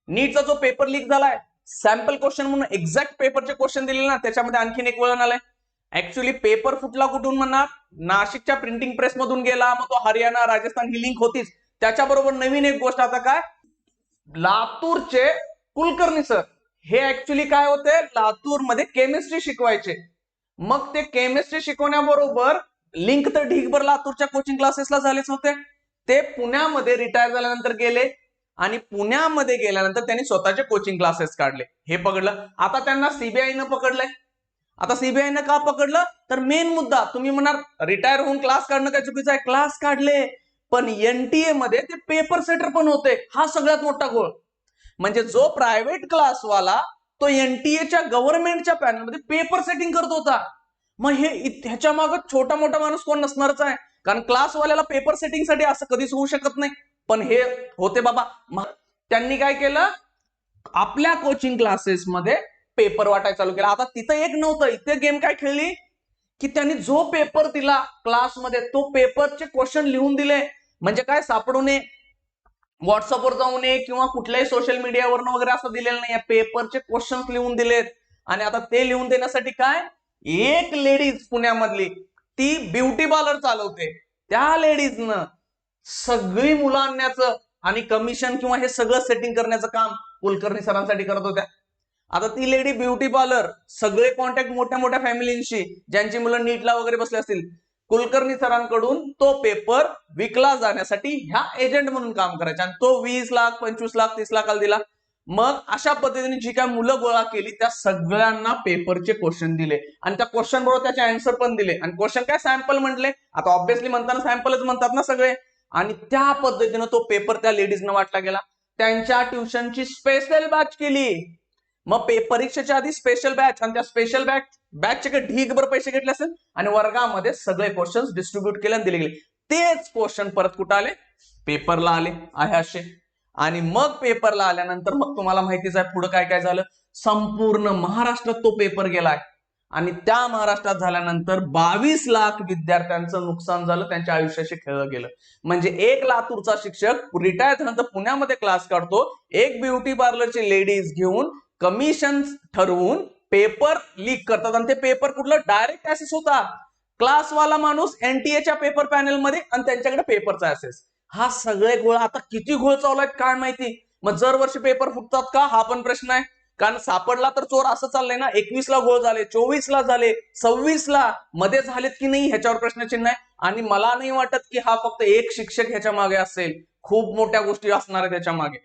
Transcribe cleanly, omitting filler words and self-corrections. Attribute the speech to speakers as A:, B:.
A: नीटचा जो paper leak झालाय, sample question म्हणून एक्झॅक्ट पेपरचे क्वेश्चन दिलेले ना, त्याच्यामध्ये आणखीन एक वळण आलंय. ऍक्च्युली पेपर फुटला कुठून म्हणणार, नाशिकच्या प्रिंटिंग प्रेस मधून गेला, मग तो हरियाणा राजस्थान ही लिंक होतीच. त्याच्याबरोबर नवीन एक गोष्ट आता काय, लातूरचे कुलकर्णी सर हे ऍक्च्युली काय होते, लातूरमध्ये केमिस्ट्री शिकवायचे. मग ते केमिस्ट्री शिकवण्याबरोबर लिंक तर ढीगभर लातूरच्या कोचिंग क्लासेसला झालेच होते. ते पुण्यामध्ये रिटायर झाल्यानंतर गेले आणि पुण्यामध्ये गेल्यानंतर त्यांनी स्वतःचे कोचिंग क्लासेस काढले. हे पकडलं. आता त्यांना सीबीआयनं पकडलंय. आता सीबीआयनं का पकडलं, तर मेन मुद्दा, तुम्ही म्हणाल रिटायर होऊन क्लास काढणं काय चुकीचं आहे, क्लास काढले, पण एनटीए मध्ये ते पेपर सेटर पण होते. हा सगळ्यात मोठा गोळ. म्हणजे जो प्रायव्हेट क्लासवाला तो एनटीएच्या गव्हर्नमेंटच्या पॅनलमध्ये पेपर सेटिंग करत होता. मग ह्याच्या मागे छोटा मोठा माणूस कोण नसणारच आहे, कारण क्लासवाल्याला पेपर सेटिंगसाठी असं कधीच होऊ शकत नाही. पण हे होते बाबा. त्यांनी काय केलं, आपल्या कोचिंग क्लासेसमध्ये पेपर वाटायला चालू केला. आता तिथं एक नव्हतं, इथे गेम काय खेळली की त्यांनी जो पेपर दिला क्लासमध्ये तो पेपरचे क्वेश्चन लिहून दिले. म्हणजे काय, सापडू नये, व्हॉट्सअपवर जाऊ नये किंवा कुठल्याही सोशल मीडियावरनं वगैरे असं दिलेलं नाही, पेपरचे क्वेश्चन लिहून दिलेत. आणि आता ते लिहून देण्यासाठी काय, एक लेडीज पुण्यामधली ती ब्युटी पार्लर चालवते, त्या लेडीजनं सगळी मुलं आणण्याचं आणि कमिशन किंवा हे सगळं सेटिंग करण्याचं काम कुलकर्णी सरांसाठी करत होत्या. आता ती लेडी ब्युटी पार्लर, सगळे कॉन्टॅक्ट मोठ्या मोठ्या फॅमिलींशी, ज्यांची मुलं नीटला वगैरे बसले असतील, कुलकर्णी सरांकडून तो पेपर विकला जाण्यासाठी ह्या एजंट म्हणून काम करायचे. आणि तो 20 लाख 25 लाख 30 लाखाला दिला. मग अशा पद्धतीने जी काय मुलं गोळा केली त्या सगळ्यांना पेपरचे क्वेश्चन दिले आणि त्या क्वेश्चन बरोबर त्याचे आन्सर पण दिले. आणि क्वेश्चन काय, सॅम्पल म्हटले, आता ऑब्व्हियसली म्हणताना सॅम्पलच म्हणतात ना सगळे. आणि त्या पद्धतीनं तो पेपर त्या लेडीजनं वाटला गेला. त्यांच्या ट्युशनची स्पेशल बॅच केली. मग परीक्षेच्या आधी स्पेशल बॅच, आणि त्या स्पेशल बॅचचे काही ढीगभर पैसे घेतले असेल आणि वर्गामध्ये सगळे क्वेश्चन डिस्ट्रीब्युट केले आणि दिले गेले. तेच क्वेश्चन परत कुठं आले, पेपरला आले आहे असे. आणि मग पेपरला आल्यानंतर मग तुम्हाला माहितीच आहे पुढे काय काय झालं. संपूर्ण महाराष्ट्रात तो पेपर गेलाय आणि त्या महाराष्ट्रात झाल्यानंतर 22 लाख विद्यार्थ्यांचं नुकसान झालं, त्यांच्या आयुष्याशी खेळलं गेलं. म्हणजे एक लातूरचा शिक्षक रिटायर झाल्यानंतर पुण्यामध्ये क्लास काढतो, एक ब्युटी पार्लरची लेडीज घेऊन कमिशन ठरवून पेपर लीक करतात. आणि ते पेपर कुठलं, डायरेक्ट ऍसेस होता, क्लासवाला माणूस एनटीएच्या पेपर पॅनलमध्ये आणि त्यांच्याकडे पेपरचा ऍसेस. हा सगळे घोळ, आता किती घोळ चालू आहेत काय माहिती. मग दरवर्षी पेपर फुटतात का, हा पण प्रश्न आहे. कारण सापडला तर चोर, असं चाललंय ना. 21 ला घोळ झाले, 24 ला झाले, 26 ला मध्ये झालेत की नाही ह्याच्यावर प्रश्नचिन्ह आहे. आणि मला नाही वाटत की हा फक्त एक शिक्षक ह्याच्या मागे असेल, खूप मोठ्या गोष्टी असणार आहेत त्याच्या मागे.